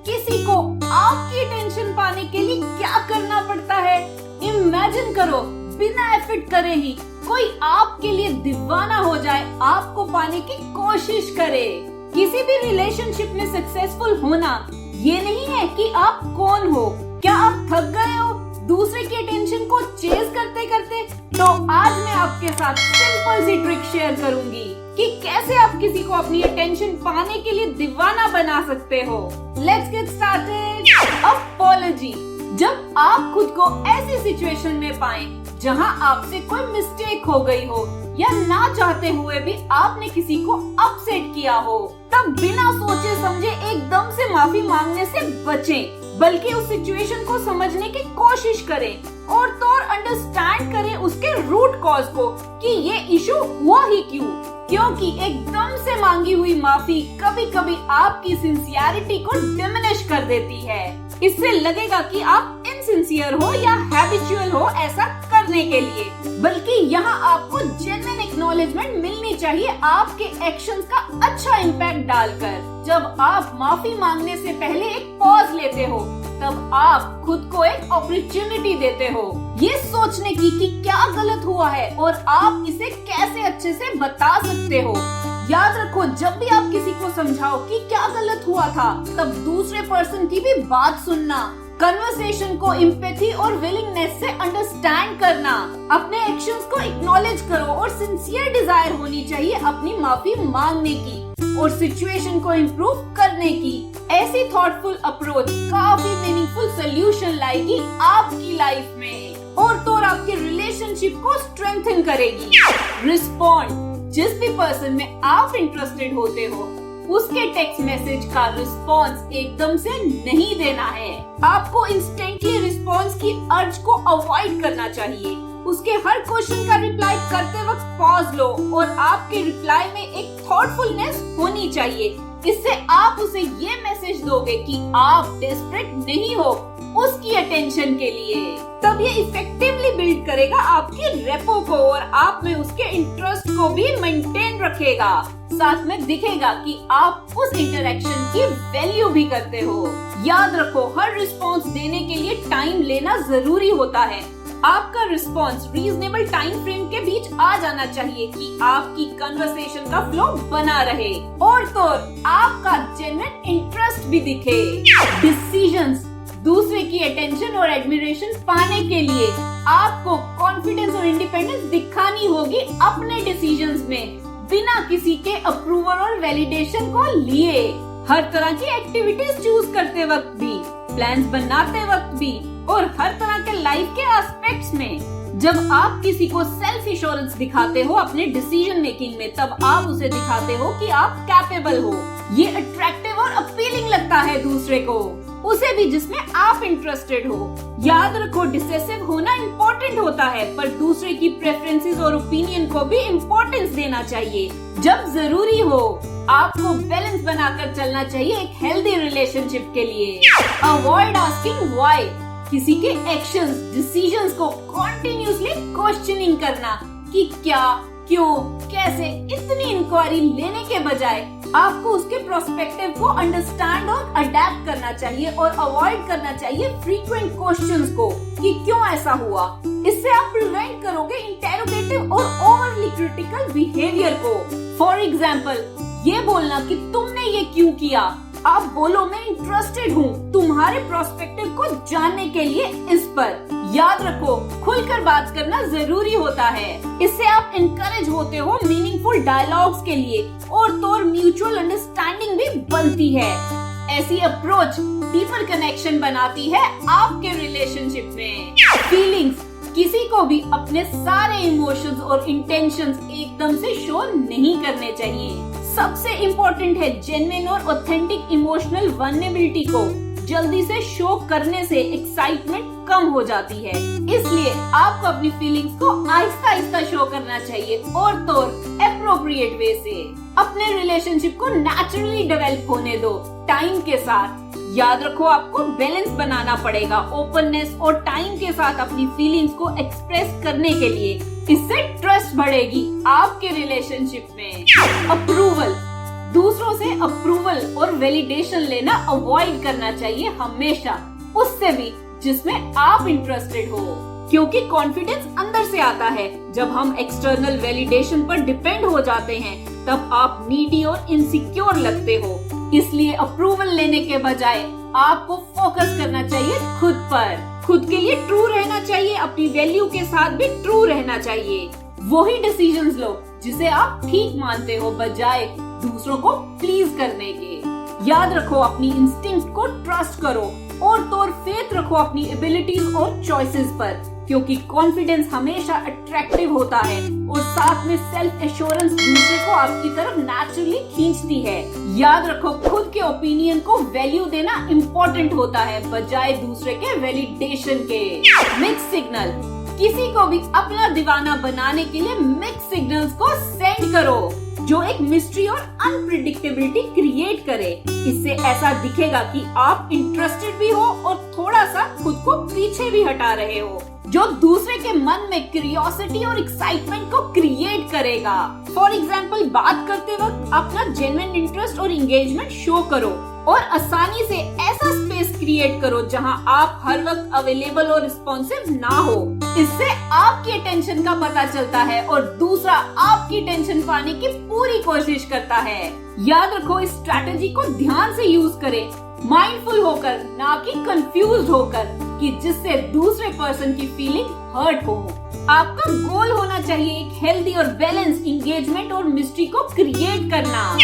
किसी को आपकी अटेंशन पाने के लिए क्या करना पड़ता है। इमेजिन करो, बिना एफर्ट करे ही कोई आपके लिए दीवाना हो जाए, आपको पाने की कोशिश करे। किसी भी रिलेशनशिप में सक्सेसफुल होना ये नहीं है कि आप कौन हो। क्या आप थक गए हो दूसरे की अटेंशन को चेज करते करते? तो आज मैं आपके साथ सिंपल सी ट्रिक शेयर करूंगी कि कैसे आप किसी को अपनी अटेंशन पाने के लिए दीवाना बना सकते हो। Let's get started. अपॉलॉजी। जब आप खुद को ऐसी सिचुएशन में पाएं जहां आपसे कोई मिस्टेक हो गई हो या ना चाहते हुए भी आपने किसी को अपसेट किया हो, तब बिना सोचे समझे एकदम से माफी मांगने से बचें, बल्कि उस सिचुएशन को समझने की कोशिश करें और तो और अंडरस्टैंड करें उसके रूट कॉज को कि ये इशू हुआ ही क्यों। क्योंकि एकदम से मांगी हुई माफी कभी कभी आपकी सिंसियरिटी को डिमिनिश कर देती है। इससे लगेगा कि आप इनसिंसियर हो या हैबिचुअल हो ऐसा करने के लिए, बल्कि यहाँ आपको जेन्युइन एक्नॉलेजमेंट मिलनी चाहिए आपके एक्शंस का अच्छा इम्पैक्ट डालकर। जब आप माफी मांगने से पहले एक पॉज लेते हो, तब आप खुद को एक अपॉर्चुनिटी देते हो ये सोचने की कि क्या गलत हुआ है और आप इसे कैसे अच्छे से बता सकते हो। याद रखो, जब भी आप किसी को समझाओ कि क्या गलत हुआ था, तब दूसरे पर्सन की भी बात सुनना, कन्वर्सेशन को एम्पैथी और विलिंगनेस से अंडरस्टैंड करना, अपने एक्शंस को एक्नॉलेज करो और सिंसियर डिजायर होनी चाहिए अपनी माफी मांगने की और सिचुएशन को इम्प्रूव करने की। ऐसी थॉटफुल अप्रोच काफी मीनिंगफुल सोल्यूशन लाएगी आपकी लाइफ में और तो और आपके रिलेशनशिप को स्ट्रेंथन करेगी। रिस्पॉन्ड। जिस भी पर्सन में आप इंटरेस्टेड होते हो उसके टेक्स्ट मैसेज का रिस्पॉन्स एकदम से नहीं देना है। आपको इंस्टेंटली रिस्पॉन्स की अर्ज को अवॉइड करना चाहिए। उसके हर क्वेश्चन का रिप्लाई करते वक्त पॉज लो और आपके रिप्लाई में एक थॉटफुलनेस होनी चाहिए। इससे आप उसे ये मैसेज दोगे कि आप डेस्परेट नहीं हो उसकी अटेंशन के लिए। तब ये इफेक्टिवली बिल्ड करेगा आपकी रेपो को और आप में उसके इंटरेस्ट को भी मेंटेन रखेगा। साथ में दिखेगा कि आप उस इंटरेक्शन की वैल्यू भी करते हो। याद रखो, हर रिस्पॉन्स देने के लिए टाइम लेना जरूरी होता है। आपका रिस्पॉन्स रीजनेबल टाइम फ्रेम के बीच आ जाना चाहिए कि आपकी कन्वर्सेशन का फ्लो बना रहे और तो आपका जेन्युइन इंटरेस्ट भी दिखे। डिसीजंस। दूसरे की अटेंशन और एडमिरेशन पाने के लिए आपको कॉन्फिडेंस और इंडिपेंडेंस दिखानी होगी अपने डिसीजंस में, बिना किसी के अप्रूवल और वैलिडेशन को लिए। हर तरह की एक्टिविटीज चूज करते वक्त भी, प्लान्स बनाते वक्त भी और हर तरह के लाइफ के एस्पेक्ट्स में। जब आप किसी को सेल्फ एश्योरेंस दिखाते हो अपने डिसीजन मेकिंग में, तब आप उसे दिखाते हो कि आप कैपेबल हो। ये अट्रैक्टिव और अपीलिंग लगता है दूसरे को, उसे भी जिसमें आप इंटरेस्टेड हो। याद रखो, डिसेसिव होना इम्पोर्टेंट होता है, पर दूसरे की प्रेफरेंसेस और ओपिनियन को भी इम्पोर्टेंस देना चाहिए। जब जरूरी हो, आपको बैलेंस बनाकर चलना चाहिए एक हेल्दी रिलेशनशिप के लिए। Avoid asking why. किसी के एक्शंस, डिसीजंस को कॉन्टिन्यूसली क्वेश्चनिंग करना कि क्या, क्यों, कैसे, इतनी इंक्वायरी लेने के बजाय आपको उसके प्रोस्पेक्टिव को अंडरस्टैंड और अडेप्ट करना चाहिए और अवॉइड करना चाहिए फ्रीक्वेंट क्वेश्चंस को कि क्यों ऐसा हुआ। इससे आप प्रिवेंट करोगे इंटेरोगेटिव और ओवरली क्रिटिकल बिहेवियर को। फॉर एग्जाम्पल, ये बोलना कि तुमने ये क्यों किया, आप बोलो मैं इंटरेस्टेड हूँ तुम्हारे प्रोस्पेक्टिव को जानने के लिए इस पर। याद रखो, खुलकर बात करना जरूरी होता है। इससे आप इनकरेज होते हो मीनिंगफुल डायलॉग्स के लिए और तो म्यूचुअल अंडरस्टैंडिंग भी बनती है। ऐसी अप्रोच डीपर कनेक्शन बनाती है आपके रिलेशनशिप में। फीलिंग्स। किसी को भी अपने सारे इमोशंस और इंटेंशंस एकदम से शो नहीं करने चाहिए। सबसे इम्पोर्टेंट है जेन्युइन और ऑथेंटिक इमोशनल वल्नरेबिलिटी को जल्दी से शो करने से एक्साइटमेंट कम हो जाती है। इसलिए आपको अपनी फीलिंग्स को आहिस्ता आहिस्ता शो करना चाहिए और तो एप्रोप्रिएट वे से। अपने रिलेशनशिप को नेचुरली डेवलप होने दो टाइम के साथ। याद रखो, आपको बैलेंस बनाना पड़ेगा ओपननेस और टाइम के साथ अपनी फीलिंग्स को एक्सप्रेस करने के लिए। इससे ट्रस्ट बढ़ेगी आपके रिलेशनशिप में। अप्रूवल। दूसरों से अप्रूवल और वैलिडेशन लेना अवॉइड करना चाहिए हमेशा, उससे भी जिसमें आप इंटरेस्टेड हो, क्योंकि कॉन्फिडेंस अंदर से आता है। जब हम एक्सटर्नल वैलिडेशन पर डिपेंड हो जाते हैं तब आप नीडी और इनसिक्योर लगते हो। इसलिए अप्रूवल लेने के बजाय आपको फोकस करना चाहिए खुद पर। खुद के लिए ट्रू रहना चाहिए, अपनी वैल्यू के साथ भी ट्रू रहना चाहिए। वही डिसीजंस लो जिसे आप ठीक मानते हो, बजाय दूसरों को प्लीज करने के। याद रखो, अपनी इंस्टिंक्ट को ट्रस्ट करो और तो फेथ रखो अपनी एबिलिटीज और चॉइसेस पर, क्योंकि कॉन्फिडेंस हमेशा अट्रैक्टिव होता है और साथ में सेल्फ एश्योरेंस दूसरे को आपकी तरफ नेचुरली खींचती है। याद रखो, खुद के ओपिनियन को वैल्यू देना इम्पोर्टेंट होता है, बजाय दूसरे के वैलिडेशन के। मिक्स सिग्नल, किसी को भी अपना दीवाना बनाने के लिए मिक्स सिग्नल्स को सेंड करो जो एक मिस्ट्री और अनप्रिडिक्टेबिलिटी क्रिएट करे। इससे ऐसा दिखेगा कि आप इंटरेस्टेड भी हो और थोड़ा सा खुद को पीछे भी हटा रहे हो, जो दूसरे के मन में क्यूरियोसिटी और एक्साइटमेंट को क्रिएट करेगा। फॉर एग्जाम्पल, बात करते वक्त अपना जेन्युइन इंटरेस्ट और एंगेजमेंट शो करो और आसानी से ऐसा स्पेस क्रिएट करो जहां आप हर वक्त अवेलेबल और रिस्पॉन्सिव ना हो। इससे आपकी अटेंशन का पता चलता है और दूसरा आपकी टेंशन पाने की पूरी कोशिश करता है। याद रखो, इस स्ट्रैटेजी को ध्यान से यूज करें, माइंडफुल होकर, ना कि कंफ्यूज होकर, कि जिससे दूसरे पर्सन की फीलिंग हर्ट हो। आपका गोल होना चाहिए एक हेल्दी और बैलेंस एंगेजमेंट और मिस्ट्री को क्रिएट करना।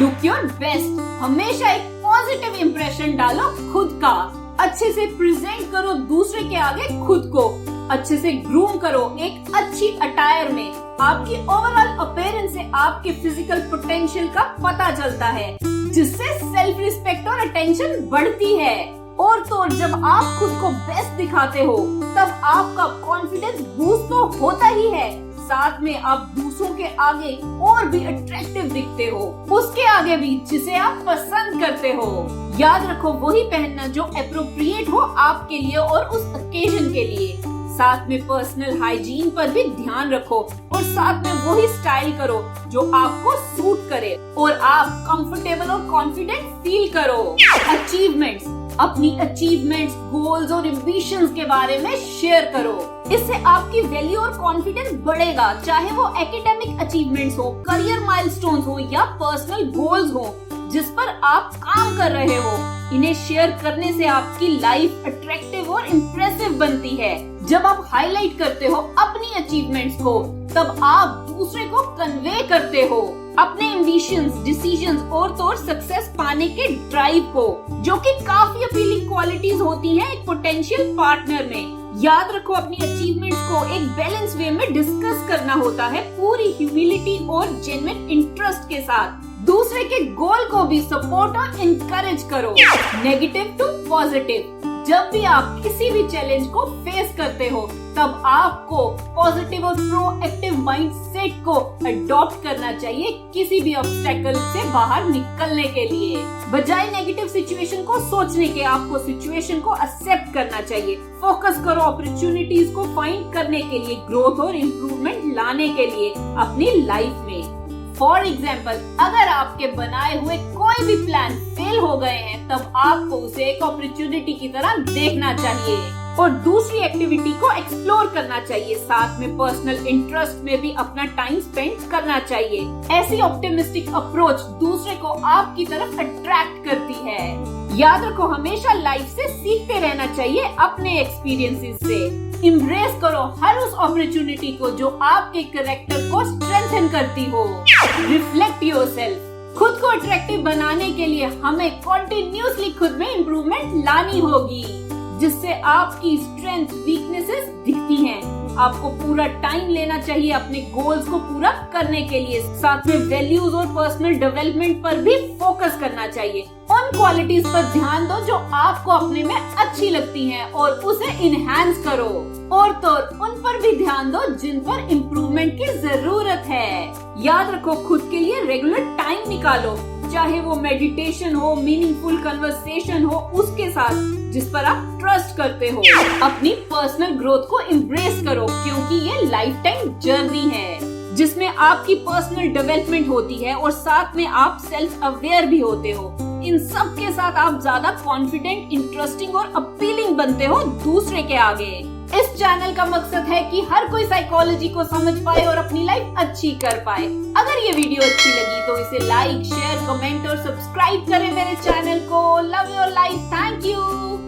लुक योर बेस्ट, हमेशा एक पॉजिटिव इंप्रेशन डालो खुद का। अच्छे से प्रेजेंट करो दूसरे के आगे खुद को, अच्छे से ग्रूम करो एक अच्छी अटायर में। आपकी ओवरऑल अपीयरेंस से आपके फिजिकल पोटेंशियल का पता चलता है, जिससे सेल्फ रिस्पेक्ट और अटेंशन बढ़ती है। और तो जब आप खुद को बेस्ट दिखाते हो तब आपका कॉन्फिडेंस बूस्ट तो होता ही है, साथ में आप दूसरों के आगे और भी अट्रैक्टिव दिखते हो, उसके आगे भी जिसे आप पसंद करते हो। याद रखो, वही पहनना जो एप्रोप्रिएट हो आपके लिए और उस ओकेजन के लिए। साथ में पर्सनल हाइजीन पर भी ध्यान रखो और साथ में वही स्टाइल करो जो आपको सूट करे और आप कंफर्टेबल और कॉन्फिडेंट फील करो। अचीवमेंट्स, अपनी अचीवमेंट्स, गोल्स और एम्बिशंस के बारे में शेयर करो। इससे आपकी वैल्यू और कॉन्फिडेंस बढ़ेगा, चाहे वो एकेडमिक अचीवमेंट्स हो, करियर माइलस्टोन्स हो या पर्सनल गोल्स हो जिस पर आप काम कर रहे हो। इन्हें शेयर करने से आपकी लाइफ अट्रैक्टिव और इम्प्रेसिव बनती है। जब आप हाईलाइट करते हो अपनी अचीवमेंट्स को, तब आप दूसरे को कन्वे करते हो अपने एम्बिशंस, डिसीजंस और तो सक्सेस पाने के ड्राइव को, जो कि काफी अपीलिंग क्वालिटीज होती हैं एक पोटेंशियल पार्टनर में। याद रखो, अपनी अचीवमेंट्स को एक बैलेंस वे में डिस्कस करना होता है, पूरी ह्यूमिलिटी और जेन्युइन इंटरेस्ट के साथ। दूसरे के गोल को भी सपोर्ट और इनकरेज करो। नेगेटिव टू पॉजिटिव, जब भी आप किसी भी चैलेंज को फेस करते हो तब आपको पॉजिटिव और प्रोएक्टिव माइंडसेट को अडॉप्ट करना चाहिए किसी भी ऑब्स्टेकल से बाहर निकलने के लिए। बजाय नेगेटिव सिचुएशन को सोचने के आपको सिचुएशन को एक्सेप्ट करना चाहिए। फोकस करो अपॉर्चुनिटीज को फाइंड करने के लिए, ग्रोथ और इम्प्रूवमेंट लाने के लिए अपनी लाइफ में। फॉर एग्जाम्पल, अगर आपके बनाए हुए कोई भी प्लान फेल हो गए हैं तब आपको उसे एक अपॉर्चुनिटी की तरह देखना चाहिए और दूसरी एक्टिविटी को एक्सप्लोर करना चाहिए। साथ में पर्सनल इंटरेस्ट में भी अपना टाइम स्पेंड करना चाहिए। ऐसी ऑप्टिमिस्टिक अप्रोच दूसरे को आपकी तरफ अट्रैक्ट करती है। याद रखो, हमेशा लाइफ से सीखते रहना चाहिए अपने एक्सपीरियंसेस से। इम्ब्रेस करो हर उस अपॉर्चुनिटी को जो आपके कैरेक्टर को स्ट्रेंथन करती हो। रिफ्लेक्ट योरसेल्फ, खुद को अट्रैक्टिव बनाने के लिए हमें कॉन्टिन्यूसली खुद में इम्प्रूवमेंट लानी होगी, जिससे आपकी स्ट्रेंथ, वीकनेसेस दिखती हैं। आपको पूरा टाइम लेना चाहिए अपने गोल्स को पूरा करने के लिए। साथ में वैल्यूज और पर्सनल डेवलपमेंट पर भी फोकस करना चाहिए। उन क्वालिटीज पर ध्यान दो जो आपको अपने में अच्छी लगती हैं और उसे इनहैंस करो। और तो उन पर भी ध्यान दो जिन पर इम्प्रूवमेंट की जरूरत है। याद रखो, खुद के लिए रेगुलर टाइम निकालो, चाहे वो मेडिटेशन हो, मीनिंगफुल कन्वर्सेशन हो उसके साथ जिस पर आप ट्रस्ट करते हो। अपनी पर्सनल ग्रोथ को एम्ब्रेस करो, क्योंकि ये लाइफ टाइम जर्नी है जिसमें आपकी पर्सनल डेवलपमेंट होती है और साथ में आप सेल्फ अवेयर भी होते हो। इन सब के साथ आप ज्यादा कॉन्फिडेंट, इंटरेस्टिंग और अपीलिंग बनते हो दूसरे के आगे। इस चैनल का मकसद है कि हर कोई साइकोलॉजी को समझ पाए और अपनी लाइफ अच्छी कर पाए। अगर ये वीडियो अच्छी लगी तो इसे लाइक, शेयर, कमेंट और सब्सक्राइब करें मेरे चैनल को। Love your life, thank you.